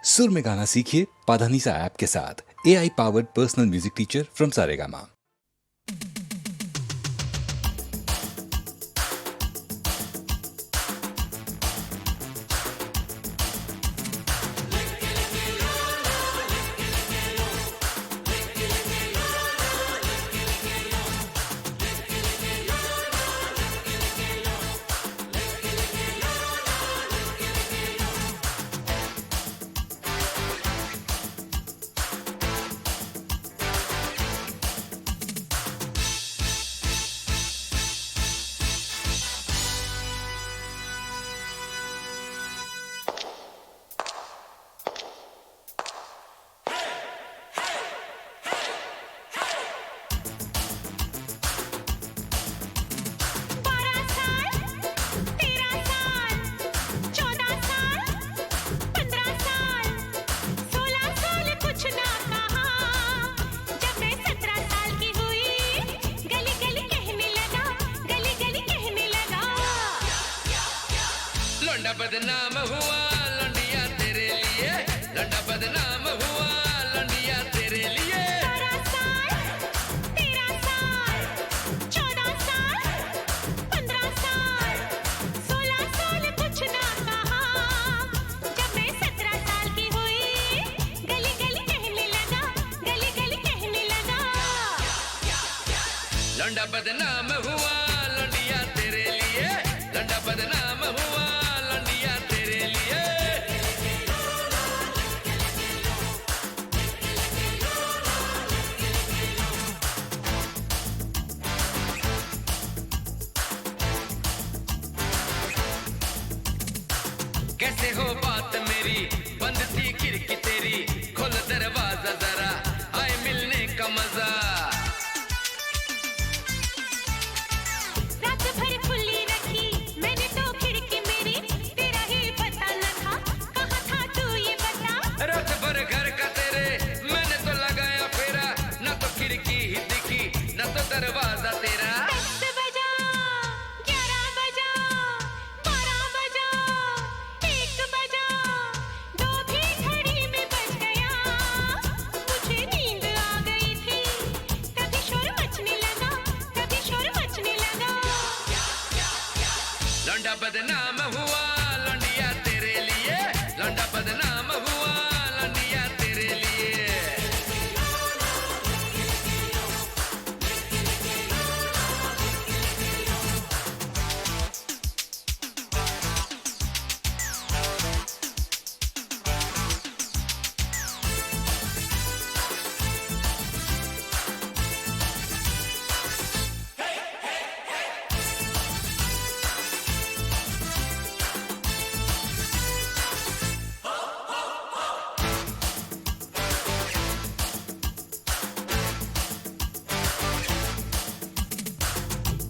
सुर में गाना सीखिए पाधानीसा ऐप के साथ। AI powered personal music teacher from Saregama. लौंडा बदनाम हुआ लौंडिया तेरे लिए, लौंडा बदनाम हुआ लौंडिया तेरे लिए। 12 साल, 13 साल, 14 साल, 15 साल, 16 साल कुछ ना कहा। जब मैं 17 साल की हुई, गली गली कहने लगा, गली गली कहने लगा। लौंडा बदनाम हुआ लौंडिया तेरे लिए, लौंडा बदनाम हुआ लौंडिया तेरे लिए। कैसे हो बात मेरी, बंद थी खिड़की तेरी, खोल दरवाजा जरा, आए मिलने का मजा। रात भर खुली रखी मैंने तो खिड़की मेरी, तेरा ही पता न था, कहाँ था तू ये बता। रात भर घर का तेरे मैंने तो लगाया फेरा, न तो खिड़की ही दिखी न तो दरवाजा तेरा। 10 बजा, 11 बजा, 12 बजा, 1 बजा, 2 भी घड़ी में बज गया। मुझे नींद आ गई थी, तभी शोर मचने लगा, तभी शोर मचने लगा। लौंडा बदनाम हुआ लौंडिया तेरे लिए, लौंडा बदनाम हुआ लौंडिया तेरे लिए।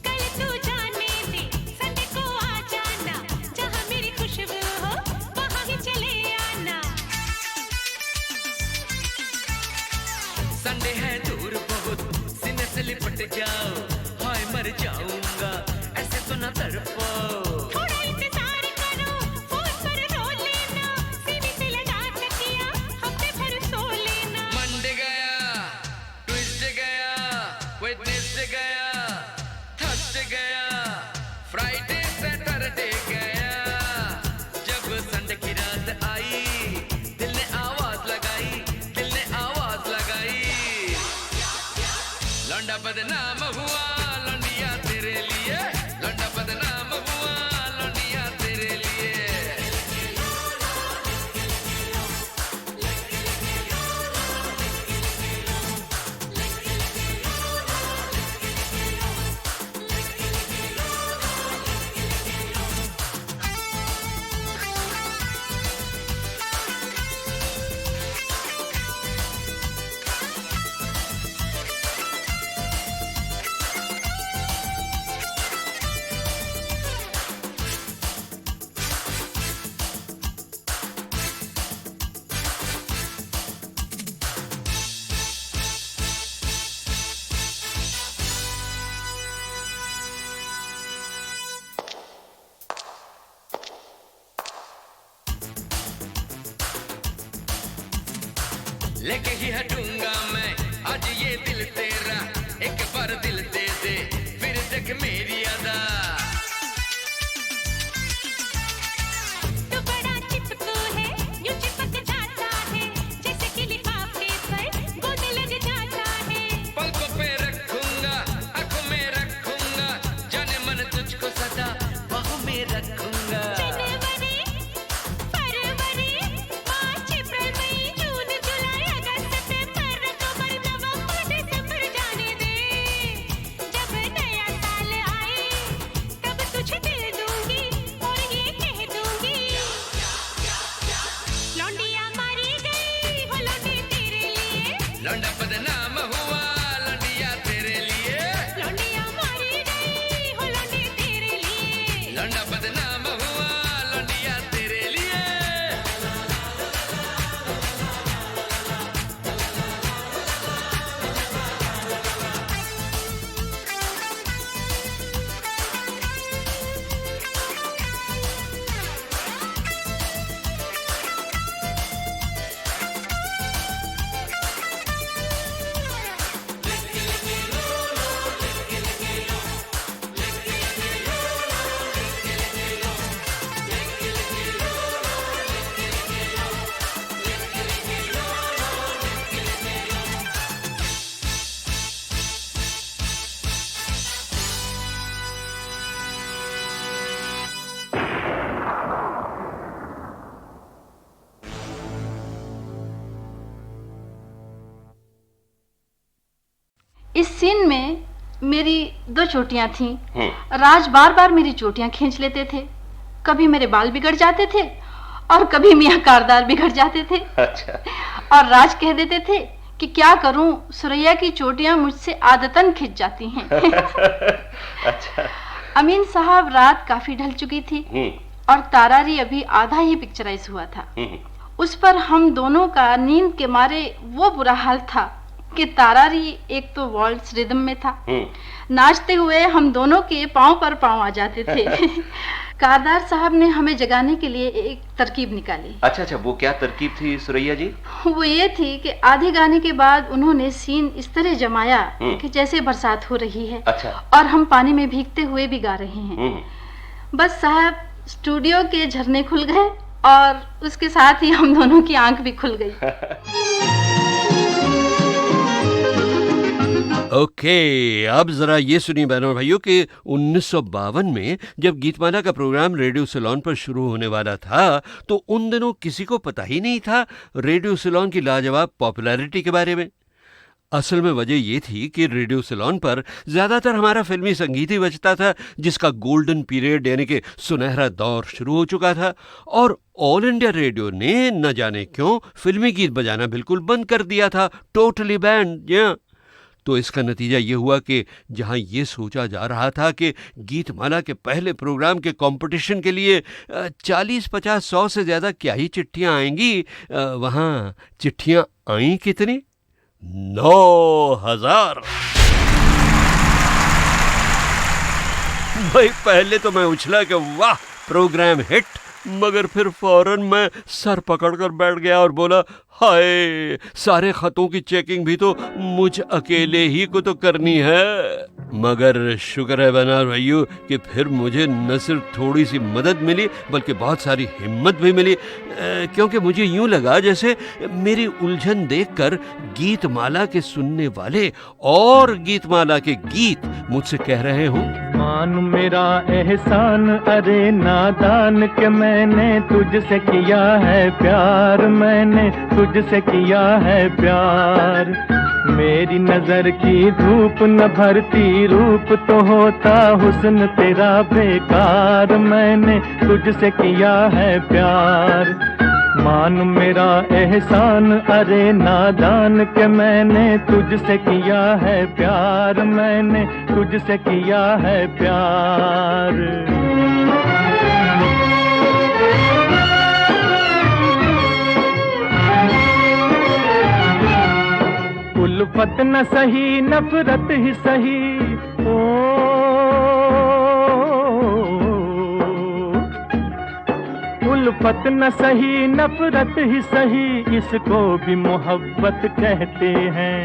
कल तू जाने दे, संडे को आ जाना, जहाँ मेरी खुशबू हो वहाँ ही चले आना। संडे है दूर बहुत, सीने से लिपट जाओ, हाय मर जाऊंगा ऐसे तो ना तड़पो। थोड़ा इंतजार करो, फोन पर रो लेना, सीने से लगा तकिया, हफ्ते भर सो लेना। मंडे गया, ट्यूसडे गया, वेडनेसडे गया, थर्सडे गया, फ्राइडे सैटरडे गया। जब संडे की रात आई, दिल ने आवाज लगाई, दिल ने आवाज लगाई। लौंडा बदनाम हुआ लौंडिया तेरे लिए, लौंडा बदनाम हुआ लेके ही हटूंगा मैं आज ये दिल तेरा, एक बार दिल दे दे फिर देख मेरी अदा। तू बड़ा चिपकू है, यूं चिपक जाता है, जैसे कि लिफाफे पर गोंद लग जाता है। पलकों पे रखूंगा, आंखों में रखूंगा, जाने मन तुझको सदा बाहों में रखूंगा। जनवरी, फरवरी, मार्च, अप्रैल, मई, जून, जुलाई, अगस्त, सितंबर, अक्टूबर, नवंबर, दिसंबर जाने दे। जब नया साल आए तब तुझे दिल दूंगी और ये कह दूंगी, लौंडिया मारी गई हो लौंडे तेरे लिए, लौंडा बदनाम हुआ लौंडिया तेरे लिए, लौंडिया मारी गई हो लौंडे तेरे लिए। लौंडा बदनाम हुआ लौंडिया तेरे लिए। इस सीन में मेरी 2 चोटियां थीं। राज बार बार मेरी चोटियां खींच लेते थे, कभी मेरे बाल बिगड़ जाते थे और कभी मियां कारदार बिगड़ जाते थे। अच्छा। और राज कह देते थे कि क्या करूं, सुरैया की चोटियां मुझसे आदतन खिंच जाती हैं। अच्छा। अमीन साहब, रात काफी ढल चुकी थी और तारारी अभी आधा ही पिक्चराइज हुआ था। उस पर हम दोनों का नींद के मारे वो बुरा हाल था कि तारारी एक तो वॉल्स रिदम में था, नाचते हुए हम दोनों के पांव पर पांव आ जाते थे। कारदार साहब ने हमें जगाने के लिए एक तरकीब निकाली। अच्छा, वो क्या तरकीब थी सुरैया जी? वो ये थी कि आधे गाने के बाद उन्होंने सीन इस तरह जमाया कि जैसे बरसात हो रही है। अच्छा। और हम पानी में भीगते हुए भी गा रहे हैं। बस साहब, स्टूडियो के झरने खुल गए और उसके साथ ही हम दोनों की आंख भी खुल गई। ओके, अब जरा ये सुनिए बहनों और भाइयों कि 1952 में जब गीतमाला का प्रोग्राम रेडियो सिलोन पर शुरू होने वाला था तो उन दिनों किसी को पता ही नहीं था रेडियो सिलोन की लाजवाब पॉपुलैरिटी के बारे में। असल में वजह ये थी कि रेडियो सिलोन पर ज्यादातर हमारा फिल्मी संगीत ही बजता था, जिसका गोल्डन पीरियड यानी कि सुनहरा दौर शुरू हो चुका था। और ऑल इंडिया रेडियो ने न जाने क्यों फिल्मी गीत बजाना बिल्कुल बंद कर दिया था, टोटली बैंड। तो इसका नतीजा ये हुआ कि जहां ये सोचा जा रहा था कि गीतमाला के पहले प्रोग्राम के कंपटीशन के लिए 40, 50, 100 से ज़्यादा क्या ही चिट्ठियां आएंगी, वहां चिट्ठियां आई कितनी? 9,000। भाई पहले तो मैं उछला कि वाह प्रोग्राम हिट, मगर फिर फौरन मैं सर पकड़कर बैठ गया और बोला हाय, सारे खतों की चेकिंग भी तो मुझ अकेले ही को तो करनी है। मगर शुक्र है बना भाइयों कि फिर मुझे न सिर्फ थोड़ी सी मदद मिली बल्कि बहुत सारी हिम्मत भी मिली, क्योंकि मुझे यूं लगा जैसे मेरी उलझन देखकर गीतमाला के सुनने वाले और गीतमाला के गीत मुझसे कह रहे हों, मान मेरा एहसान अरे नादान के मैंने तुझसे किया है प्यार, मैंने तुझसे किया है प्यार। मेरी नजर की धूप न भरती रूप तो होता हुस्न तेरा बेकार, मैंने तुझसे किया है प्यार। मान मेरा एहसान अरे नादान के मैंने तुझसे किया है प्यार, मैंने तुझसे किया है प्यार। उल्फत न सही नफरत ही सही, उल्फत न सही नफरत ही सही, इसको भी मोहब्बत कहते हैं।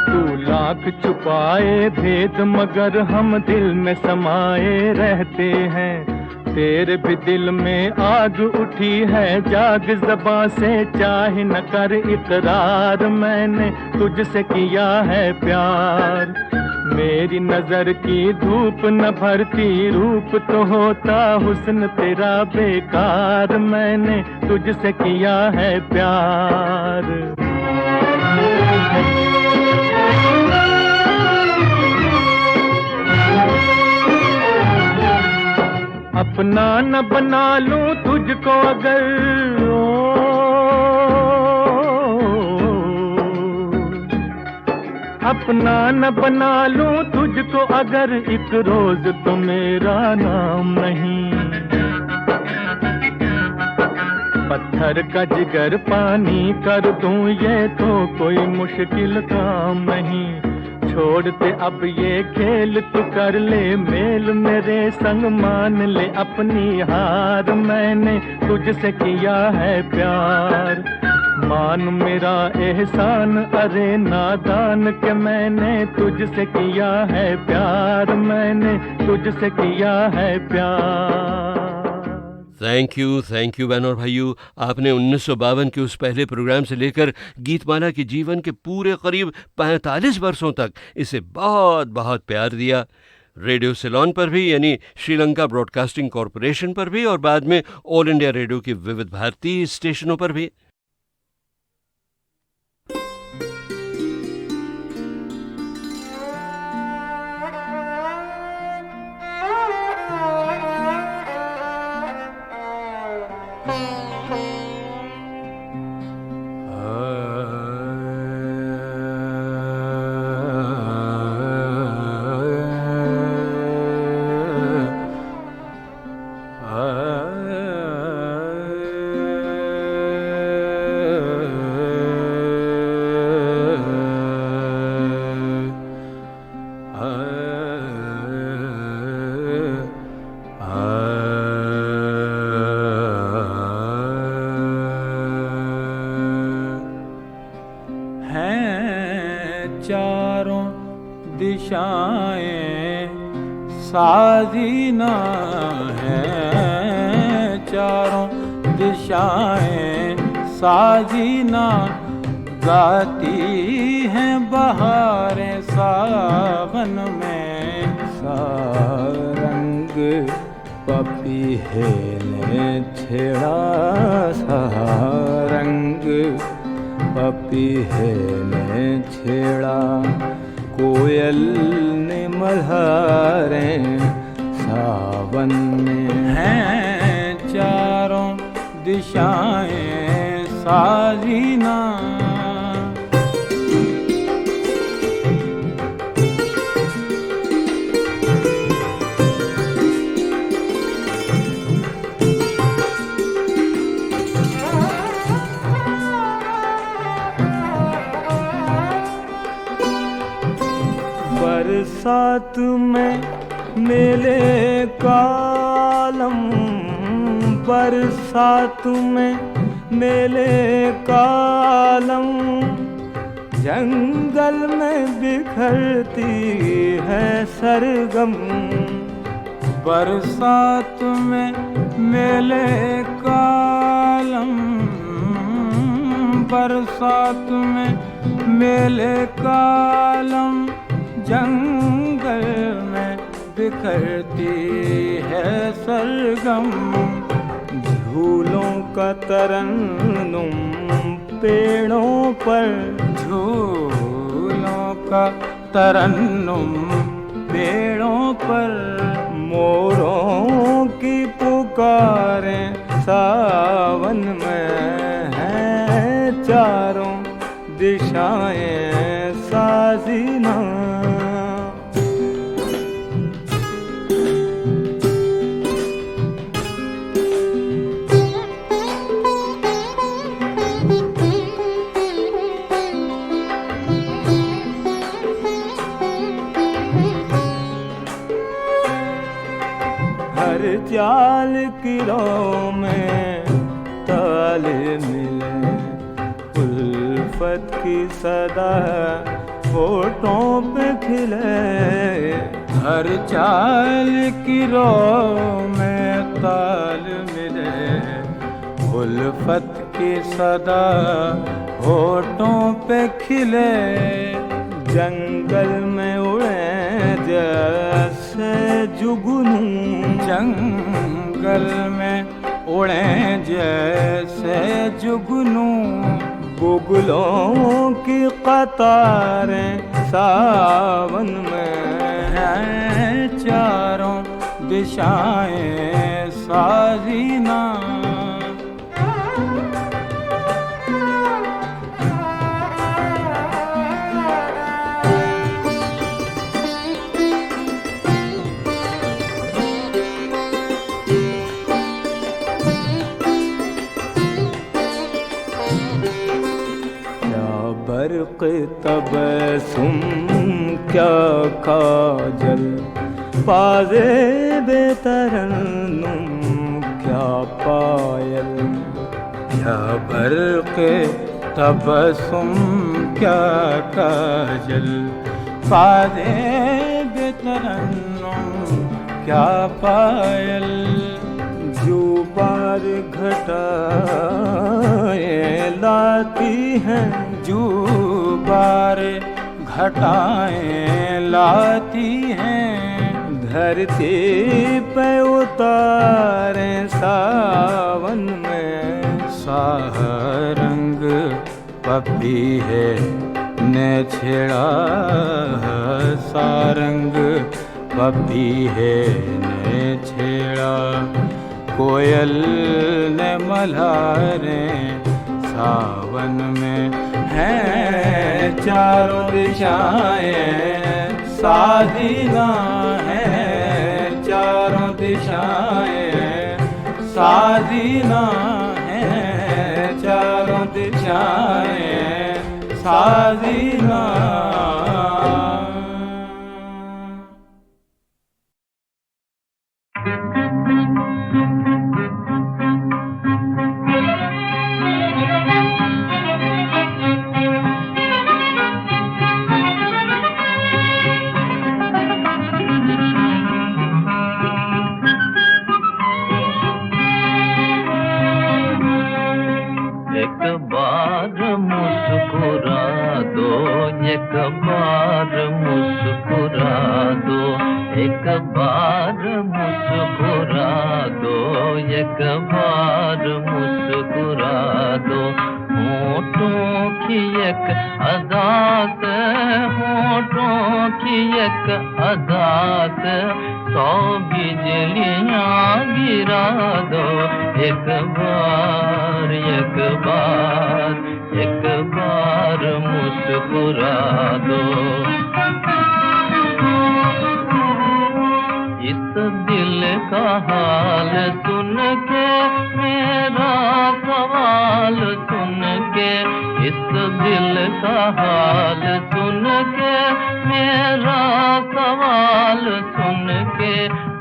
तू लाख छुपाए भेद मगर हम दिल में समाये रहते हैं। तेरे भी दिल में आग उठी है, जाग ज़बां से चाहे न कर इकरार, मैंने तुझसे किया है प्यार। मेरी नजर की धूप न भरती रूप तो होता हुस्न तेरा बेकार, मैंने तुझसे किया है प्यार। अपना न बना लूं तुझको अगर, अपना न बना लूं तुझको अगर, एक रोज तो मेरा नाम नहीं। पत्थर का जिगर पानी कर दूं ये तो कोई मुश्किल काम नहीं। छोड़ते अब ये खेल तू कर ले मेल, मेरे संग मान ले अपनी हार, मैंने तुझसे किया है प्यार। मान मेरा एहसान अरे नादान के मैंने तुझसे किया है प्यार, मैंने तुझसे किया है प्यार। थैंक यू बहनों और भाइयों, आपने 1952 के उस पहले प्रोग्राम से लेकर गीतमाला के जीवन के पूरे करीब 45 वर्षों तक इसे बहुत बहुत प्यार दिया। रेडियो सिलोन पर भी, यानी श्रीलंका ब्रॉडकास्टिंग कॉरपोरेशन पर भी, और बाद में ऑल इंडिया रेडियो के विविध भारती स्टेशनों पर भी। चारों दिशाएं साजीना है, चारों दिशाएं साजीना, गाती हैं बहारें सावन में। सारंग पपीहे ने छेड़ा, सारंग पपीहे ने छेड़ा, कोयल ने मल्हारें सावन में। हैं चारों दिशाएं साजीना, बरसात में मेले कालम, बरसात में मेले कालम, जंगल में बिखरती है सरगम। बरसात में मेले कालम, बरसात में मेले कालम, जंगल में बिखरती है सरगम। झूलों का तरन्नुम पेड़ों पर, झूलों का तरन्नुम पेड़ों पर, मोरों की पुकारें सावन में। हैं चारों दिशाएं साजीना, किरों में ताल मिले, उल्फत की सदा होठों पे खिले, हर चाल की रो में ताल मिले, उल्फत की सदा होठों पे खिले, जंगल में उड़े जैसे जुगनू, जंगल में उड़े जैसे जुगनू, बुगलों की कतारें सावन में हैं, चारों दिशाएं साजीना। बर्क़ तबस्सुम क्या काजल, पाज़े बेतरन्नुम क्या पायल, क्या बर्क़ तबस्सुम क्या काजल, पाज़े बेतरन्नुम क्या पायल, जो बार घटाएं लाती हैं, जो बार घटाएं लाती हैं, धरती पे उतारें सावन में, सारंग पपी है ने छेड़ा, सारंग पपी है ने छेड़ा, कोयल ने मल्हारें सावन में हैं, चारों दिशाएं साजीना हैं, चारों दिशाएं साजीना हैं, चारों दिशाएं साजीना। एक बार मुस्कुरा दो, एक बार मुस्कुरा दो, एक बार मुस्कुरा दो, होठों की एक अदा से, होठों की एक अदा से 100 बिजलियाँ गिरा दो, एक बार, एक बार, एक बार मुस्कुरा दो। इस दिल का हाल सुन के, मेरा सवाल सुन के, इस दिल का हाल सुन के, मेरा सवाल सुन के,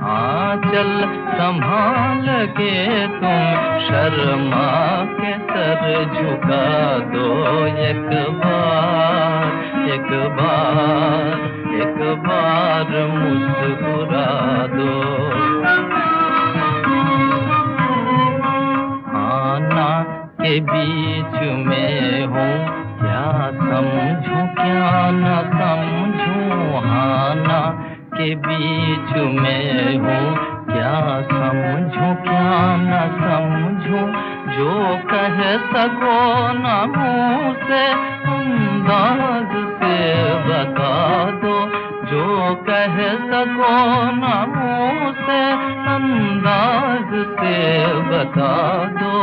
आंचल संभाल के तुम शर्मा के सर झुका दो, एक बार, एक बार, एक बार मुस्कुरा दो। आना के बीच में हूँ, क्या समझूं क्या न समझूं, आना के बीच में हूँ, क्या समझूं क्या न समझूं, जो कह सको न मुँह से अंदाज से बता दो, जो कह सको न मुँह से अंदाज से बता दो।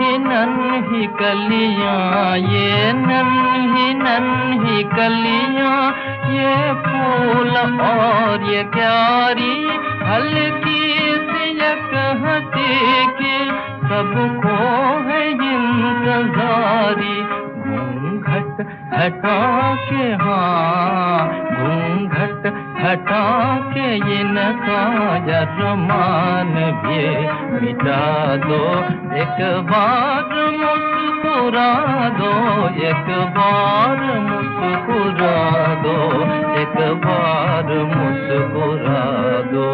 ये नन्ही कलियाँ, ये नन्ही कलियाँ, ये फूल और ये क्यारी हल्की सी एक हंसी की, सबको है इंतज़ारी। घूंघट हटा के, हाँ घूंघट हटा के ये नशा अरमान भी मिटा दो, एक बार मुस्कुरा दो, एक बार मुस्कुरा दो, एक बार मुस्कुरा दो।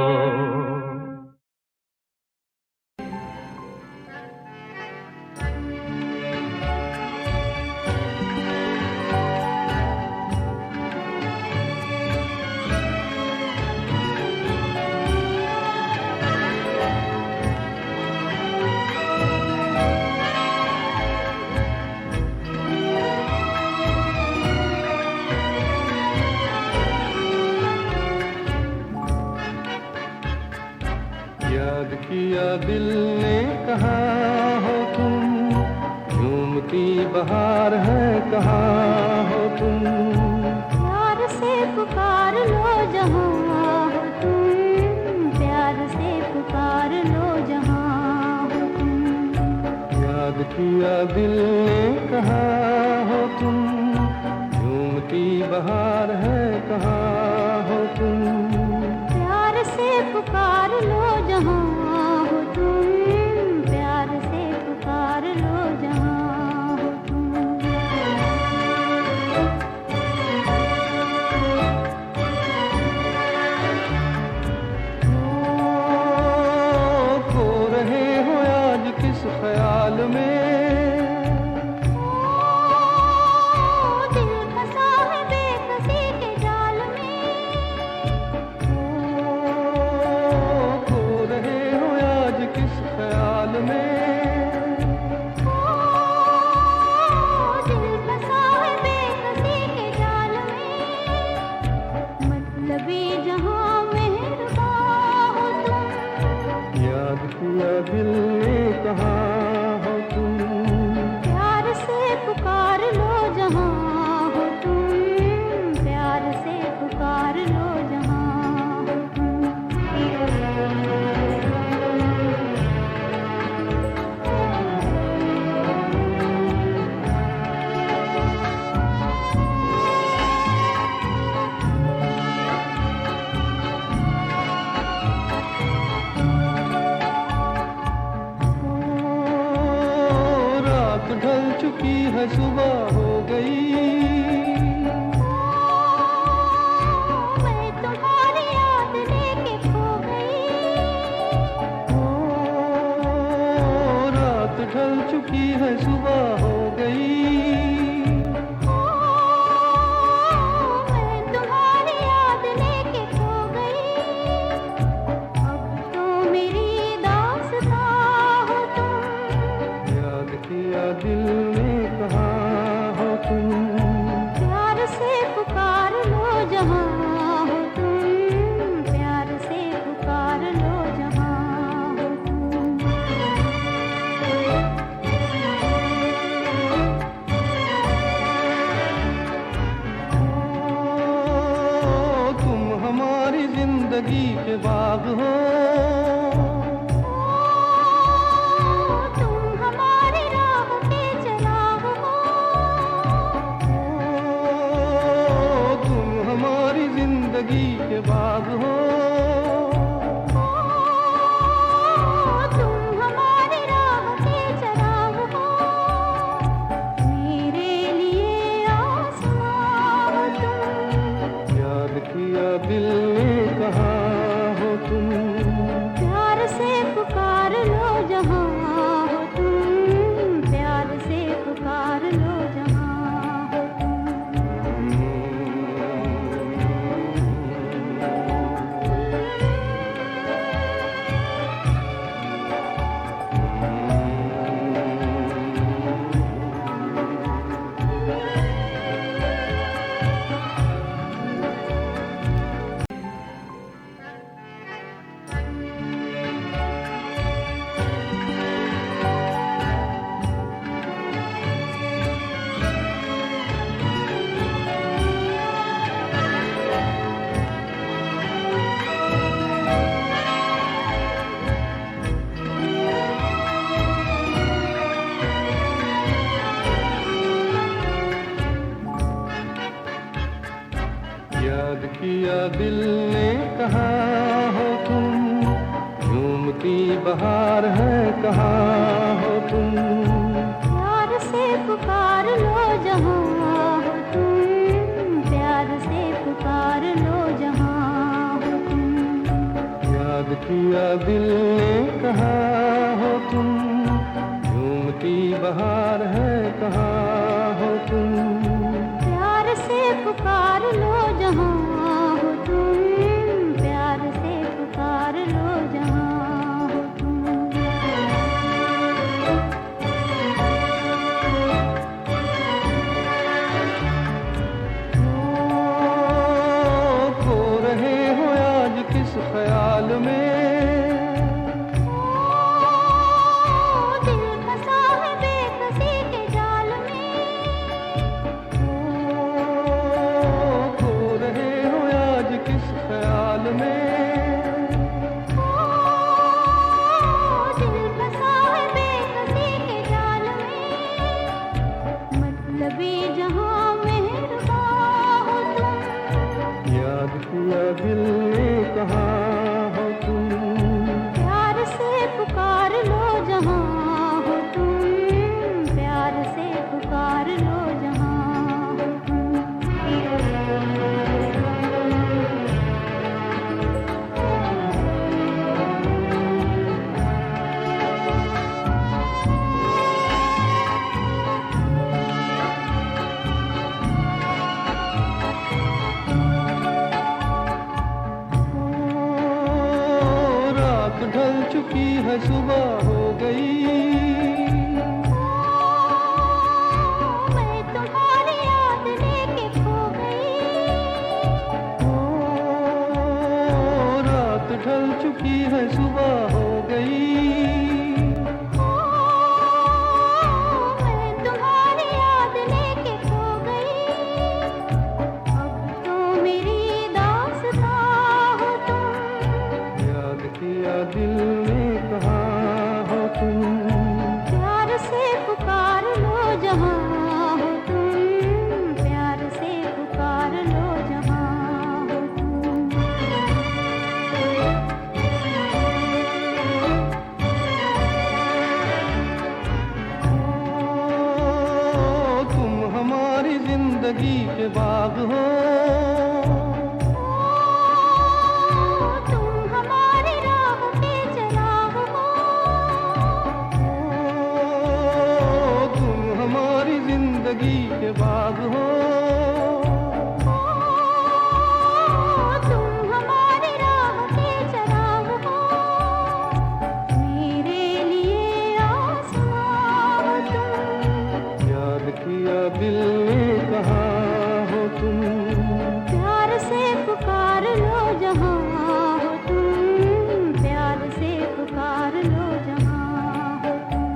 याद किया दिल ने कहाँ हो तुम, झूमती बहार है कहाँ हो तुम। प्यार से पुकार लो जहाँ हो तुम, प्यार से पुकार लो जहाँ हो तुम। याद किया दिल ने कहाँ हो तुम, झूमती बहार है कहाँ हो तुम। प्यार से पुकार लो जहाँ हो तुम, प्यार से पुकार लो जहाँ हो तुम। खो रहे हो आज किस ख्याल में, दिल फंसा है बेकसी के जाल में। खो रहे हो आज किस ख्याल में। दिल फंसा है बेकसी के जाल में। मतलबी जहाँ मेहरबान हो तुम, याद किया दिल ने कहाँ हो तुम। प्यार से पुकार लो जहाँ हो तुम, प्यार से पुकार लो जहाँ हो तुम। रात ढल चुकी है सुबह हो गई, मैं तुम्हारी याद लेके खो गई। रात ढल चुकी है सुबह हो गई। मैं तुम्हारी याद लेके खो गई। अब तो मेरी दास्तां हो तुम, याद किया दिल ने कहाँ हो तुम। प्यार से पुकार लो जहाँ हो तुम, प्यार से पुकार लो जहाँ हो तुम। तुम हमारी जिंदगी के बाग हो, तुम हमारी राह के चराग हो। तुम हमारी जिंदगी के बाग हो। तुम हमारी राह के चराग हो। मेरे लिए आसमां हो तुम, याद किया दिल ने कहाँ हो तुम। प्यार से पुकार लो जहाँ हो तुम, प्यार से पुकार लो जहाँ हो तुम। झूमती बहार है कहाँ हो तुम। प्यार से पुकार लो जहाँ हो तुम, प्यार से पुकार लो जहाँ हो तुम। याद किया दिल ने कहाँ हो तुम, झूमती बहार है कहाँ हो तुम। प्यार से पुकार लो जहाँ हो तुम, प्यार से पुकार लो जहाँ हो तुम। खो रहे हो आज किस ख्याल में, दिल फंसा है बेकसी के जाल में। खो रहे हो आज किस ख्याल में। दिल फंसा है बेकसी के जाल में। मतलबी जहाँ मेहरबान हो तुम, याद किया दिल ने कहाँ हो तुम। प्यार से पुकार लो जहाँ हो तुम, प्यार से पुकार लो जहाँ हो तुम। रात ढल चुकी है सुबह हो गई, मैं तुम्हारी याद लेके खो गई। रात ढल चुकी है सुबह हो गई। मैं तुम्हारी याद लेके खो गई। अब तो मेरी दास्तां हो तुम, याद किया दिल ने कहाँ हो तुम। प्यार से पुकार लो जहाँ हो तुम, प्यार से पुकार लो जहाँ हो तुम। तुम हमारी जिंदगी के बाग हो, तुम हमारी राह के चराग हो। तुम हमारी जिंदगी के बाग हो। तुम हमारी राह के चराग हो। मेरे लिए आसमां हो तुम, याद किया दिल ने कहाँ हो तुम। प्यार से पुकार लो जहाँ हो तुम, प्यार से पुकार लो जहाँ हो तुम।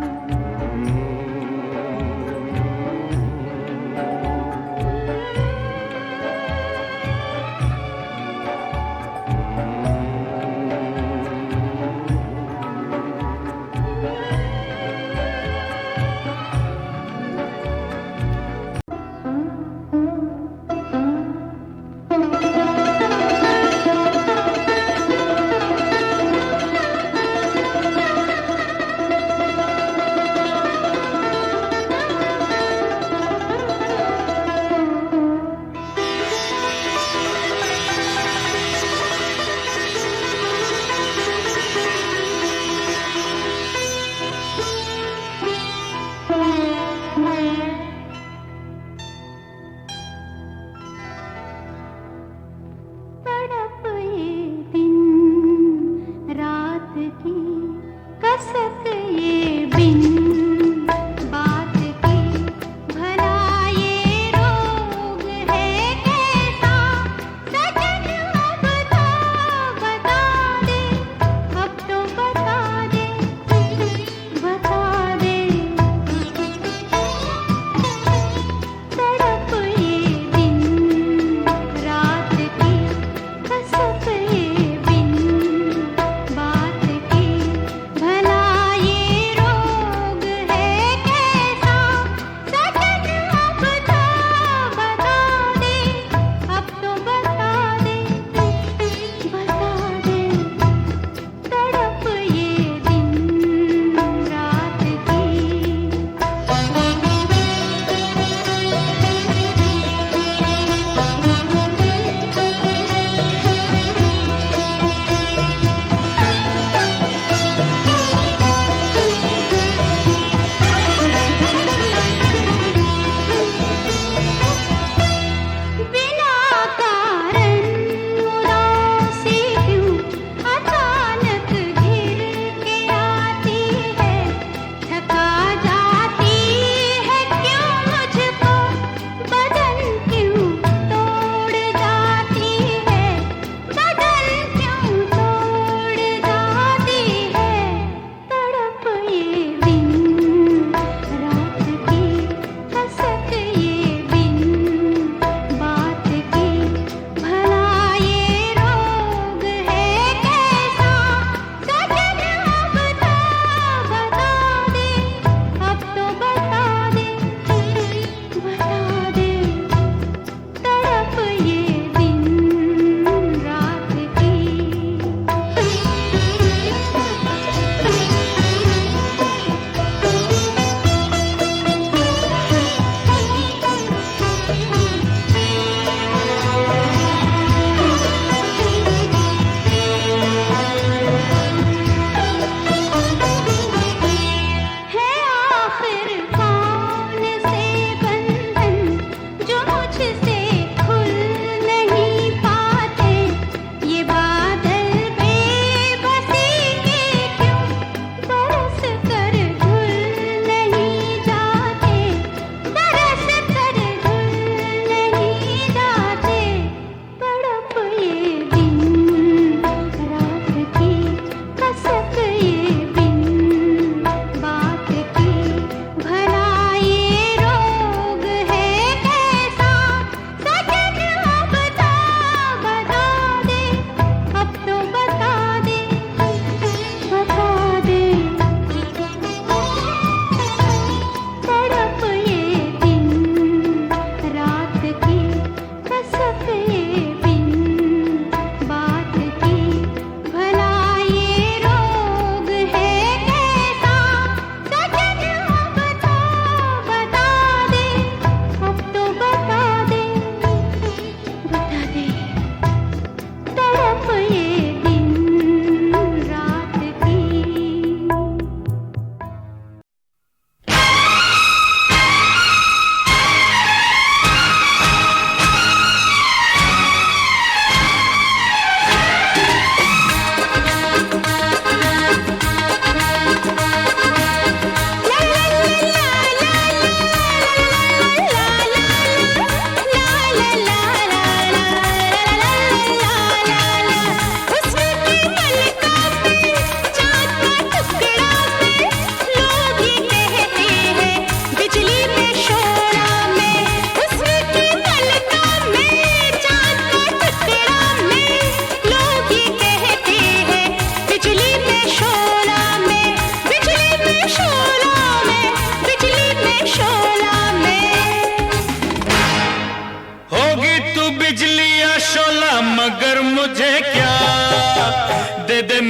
तड़प ये दिन रात की कसक ये बिन बात की, भला ये रोग है कैसा सजन। अब तो बता दे, अब तो बता दे, बता दे। तड़प ये दिन रात की कसक ये बिन बात की, भला ये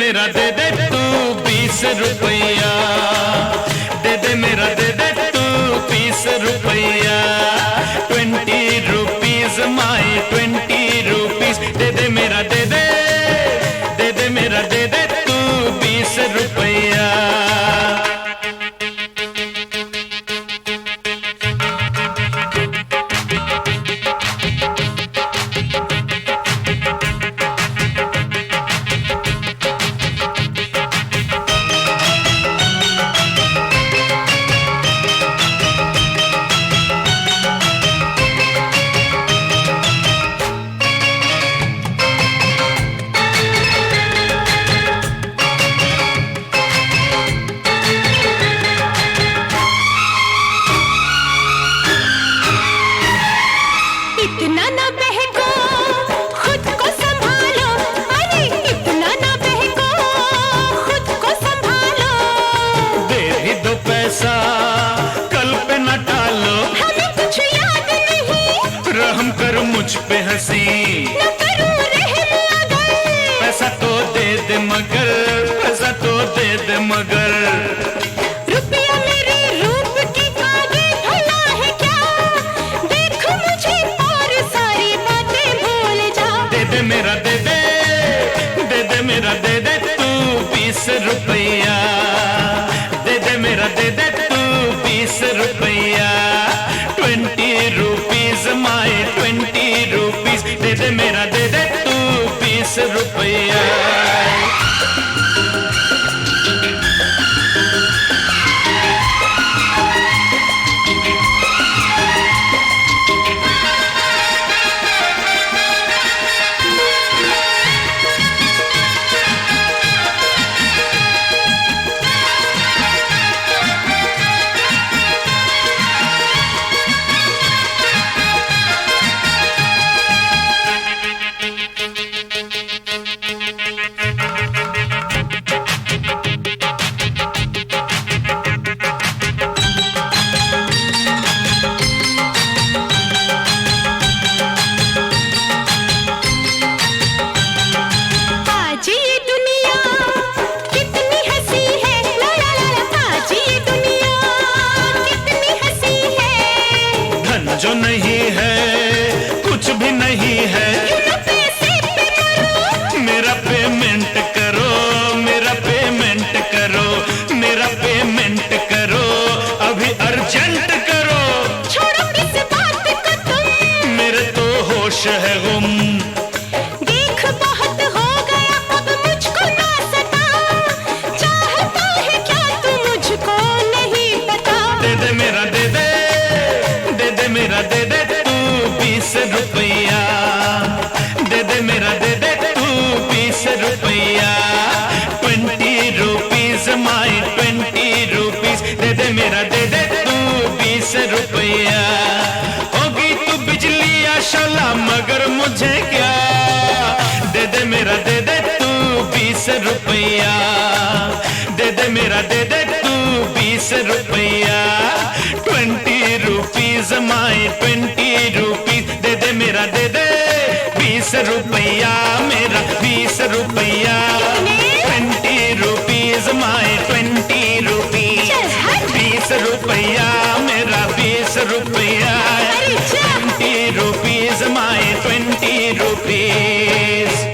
मेरा दे दे तू 20 रुपया, दे दे मेरा दे दे तू 20 रुपया, 20 रुपीज माई 20 रुपीज, दे दे मेरा दे दे मेरा दे दे तू 20 रुपया। कल पे न टालो, हमें कुछ याद नहीं, रहम कर मुझ पे हंसी, न करूं रहम अगर, पैसा तो दे दे मगर, पैसा तो दे दे मगर, रुपया मेरे रूप के आगे भला है क्या, देख मुझे और सारी बातें भूल जा, दे दे मेरा दे दे मेरा दे दे तू 20 रुपया, दे दे मेरा दे दे तू 20 रुपया, 20 रुपीज माई 20 रुपीज, दे दे मेरा दे दे तू 20 रुपया। जो नहीं है कुछ भी नहीं है, मेरा पेमेंट करो, मेरा पेमेंट करो, मेरा पेमेंट करो, अभी अर्जेंट करो, छोड़ो किस बात को तुम, मेरे तो होश है गुम, देख बहुत हो गया अब मुझको ना सता, चाहता है क्या तू मुझको नहीं पता, दे दे मेरा दे दे मेरा दे दे तू 20 रुपया, दे दे मेरा दे दे तू 20 रुपया, 20 रुपीज माई 20 रुपीज, दे दे मेरा दे दे तू 20 रुपया, होगी तू बिजली या शोला मगर मुझे क्या, दे दे मेरा दे दे तू 20 रुपया, दे दे मेरा दे दे तू 20 रुपया, 20 रुपीज माई 20 रुपीज, दे दे मेरा दे दे 20 रुपया, मेरा 20 रुपया, 20 रुपीज माई 20 रुपीज, 20 रुपया, मेरा 20 रुपया, 20 रुपीज माई 20 रुपीज।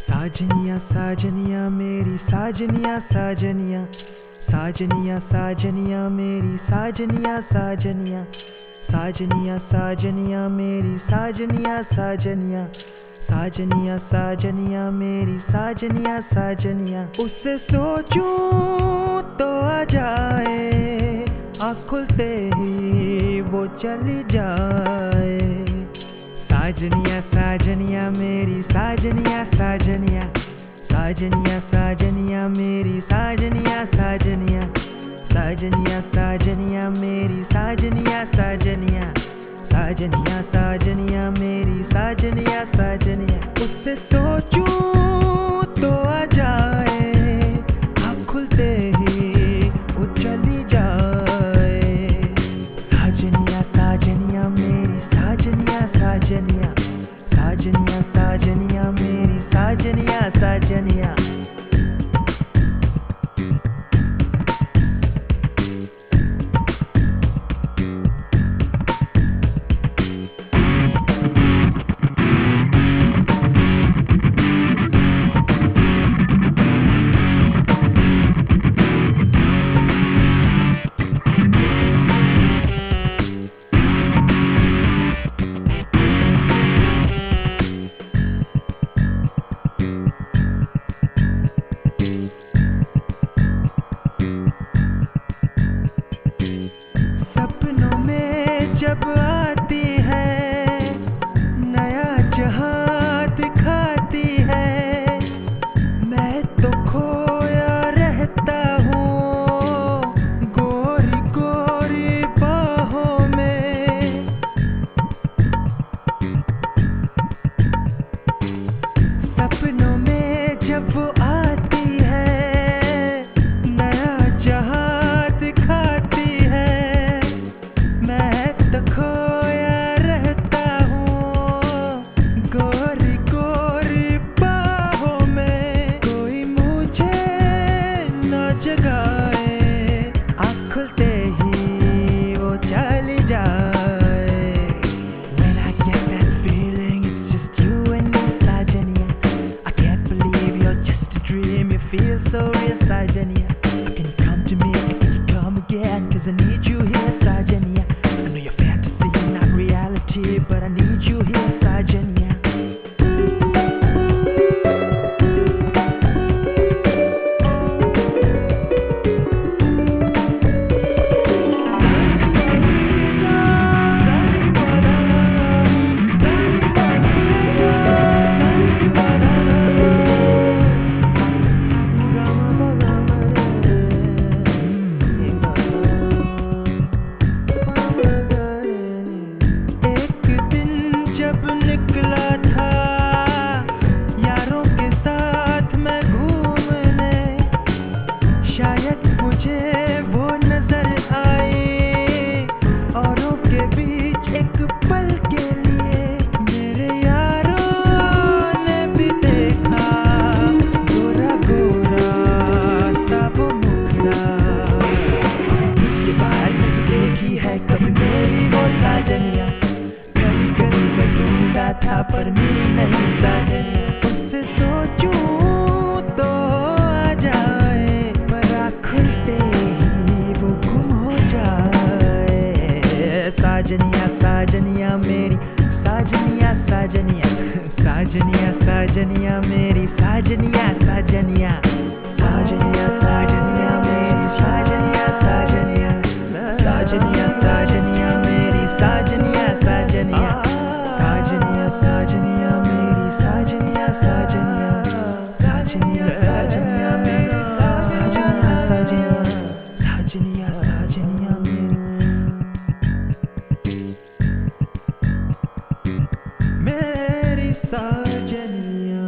साजनिया साजनिया मेरी साजनिया साजनिया, साजनिया साजनिया मेरी साजनिया साजनिया, साजनिया साजनिया मेरी साजनिया साजनिया, साजनिया साजनिया मेरी साजनिया साजनिया, उससे सोचूं तो आ जाए, आँख खुलते ही वो चली जाए। साजनिया साजनिया मेरी साजनिया साजनिया साजनिया साजनिया मेरी साजनिया साजनिया साजनिया साजनिया मेरी साजनिया साजनिया साजनिया साजनिया मेरी साजनिया साजनिया उससे सोचूं तो आ जाए आँख खुलते ही वो चली जाए साजनिया साजनिया मेरी साजनिया साजनिया साजनिया साजनिया मेरी साजनिया साजनिया सपनों में जब आती है नया जहां दिखाती है मैं तो खोया रहता हूँ गोरी गोरी बाहों में सपनों में जब आती है नया जहां दिखाती है मैं तो खोया रहता हूँ गोरी गोरी बाहों में कोई मुझे न जगाए आँख खुलते ही वो चली जाए When I get that feeling it's just you and me Sajaniya I can't believe you're just a dream you feel so real Sajaniya Can you come to me can you come again cause I need you here Sajaniya I know your fantasy not reality but I need you here Sajaniya एक दिन जब निकला था यारों के साथ मैं घूमने शायद मुझे वो नजर आई औरों के बीच एक पल के लिए मेरे यारों ने भी देखा गोरा गोरा सा वो मुखड़ा उसके बाद मैंने देखी है कभी मेरी वो साजनिया गली गली में ढूंढा था पर मिली नहीं साजनिया उससे सोचूं तो आ जाए पर आँख खुलते ही वो गुम हो जाए साजनिया साजनिया मेरी साजनिया साजनिया साजनिया साजनिया मेरी साजनिया साजनिया साजनिया साजनिया मेरी साजनिया साजनिया साजनिया साजनिया मेरी साजनिया साजनिया साजनिया साजनिया मेरी साजनिया साजनिया साजनिया साजनिया मेरी साजनिया साजनिया साजनिया साजनिया मेरी साजनिया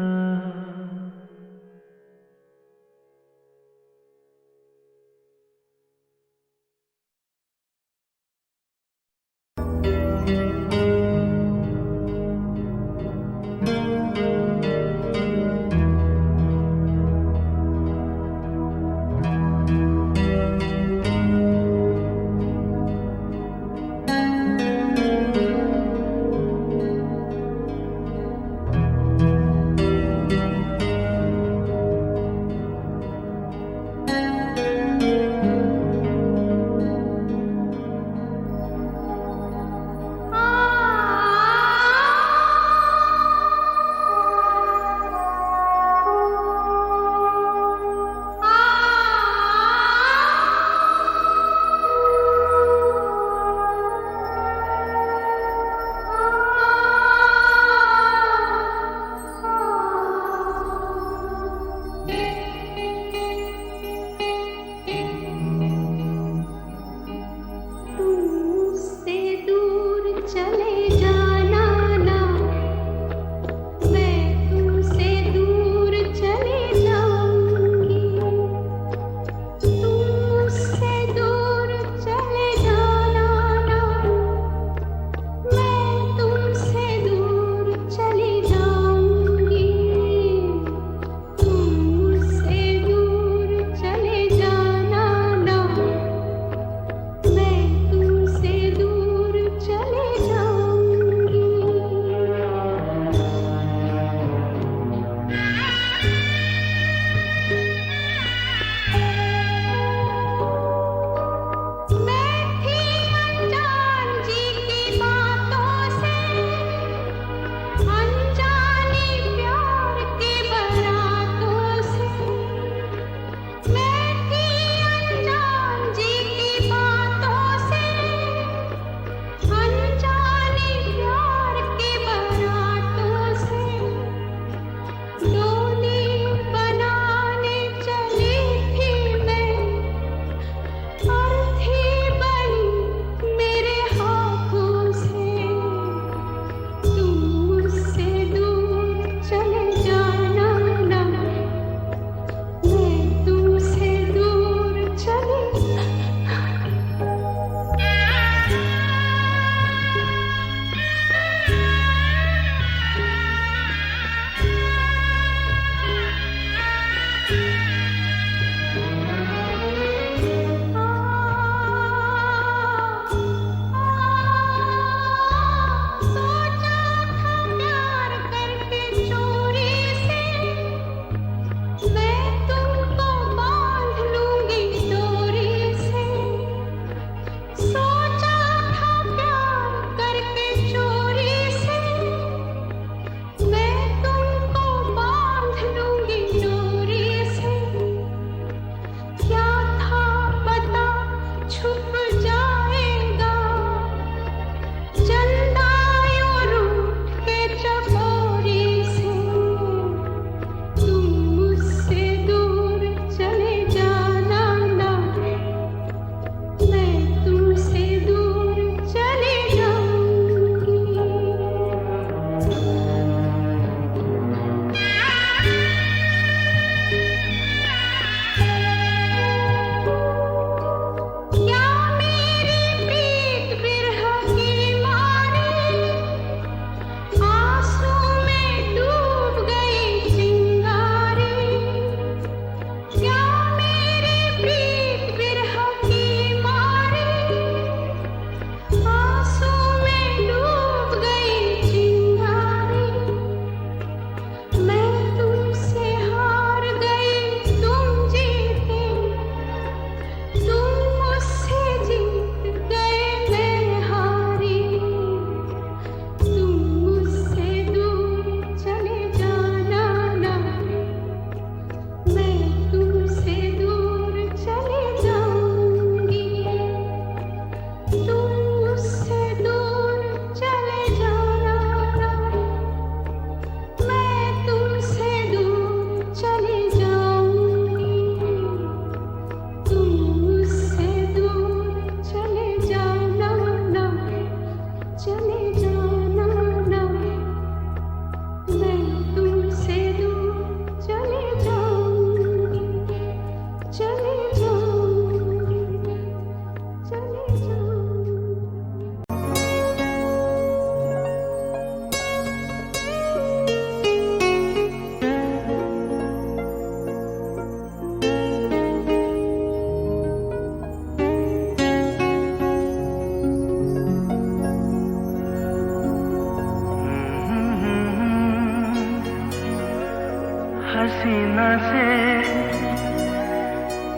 हसीना से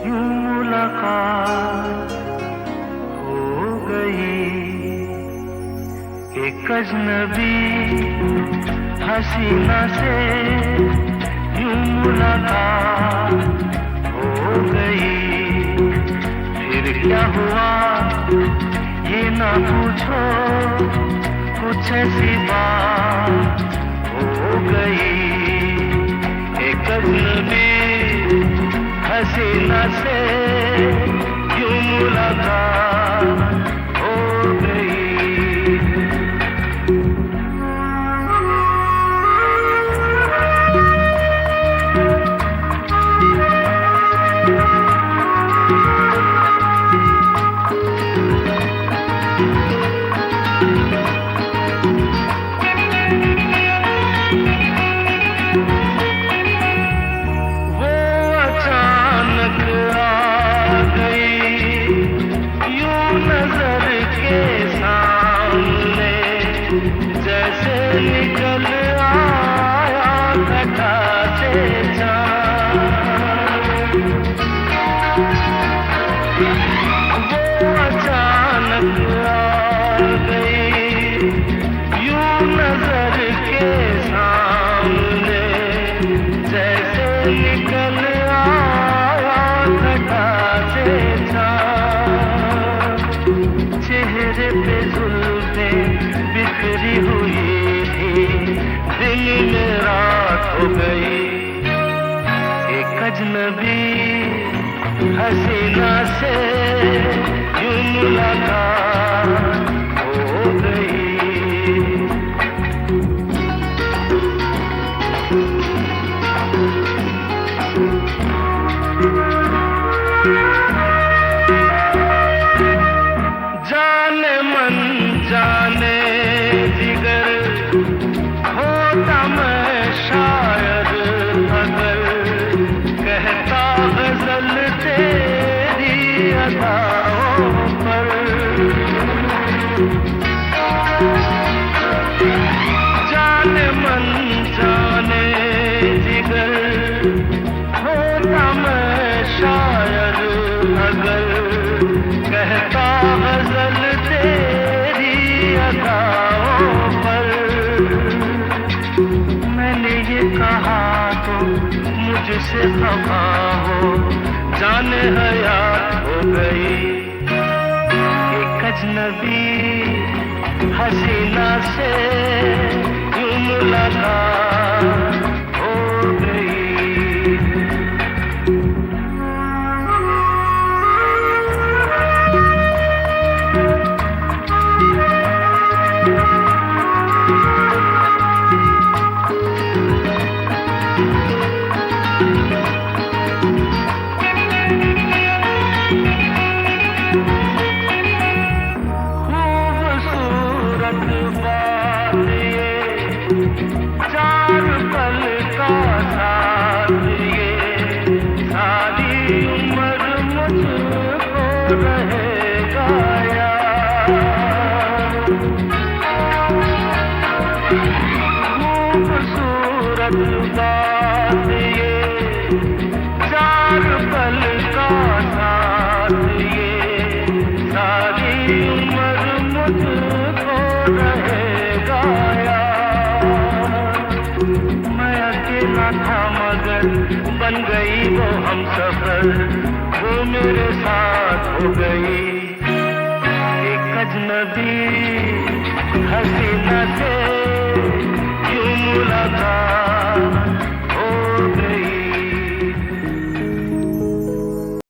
यूं मुलाकात हो गई। एक अजनबी हसीना से यूं मुलाकात हो गई। फिर क्या हुआ ये ना पूछो, कुछ ऐसी बात हो गई। एक अजनबी हसीना से यूं मुलाकात हो गई। निकल आया घटा से चाँद, वो अचानक आ गई यूं नजर के सामने। जैसे निकल आया घटा से चाँद। चेहरे पे जुल्फे बिखरी हुई, दिन में रात हो गई। एक अजनबी हसीना से यूं मुलाकात हो गई। जाने मन जाने जिगर होता मैं शायद अगर कहता गजल तेरी अदाओं पर। जाने मन जाने जिगर होता मैं शायद अगर कहता गजल तेरी अदाओं पर। मैंने ये कहा तो मुझसे खफा हो, जाने हयात हो गई। एक अजनबी हसीना से यूं मुलाकात हो गई। बात ये 4 पल का साथ ये सारी उम्र मुझको रहेगा यार। मैं अकेला था मगर बन गई वो हमसफर, वो मेरे साथ हो गई। एक अजनबी हसीना से यूं मुलाकात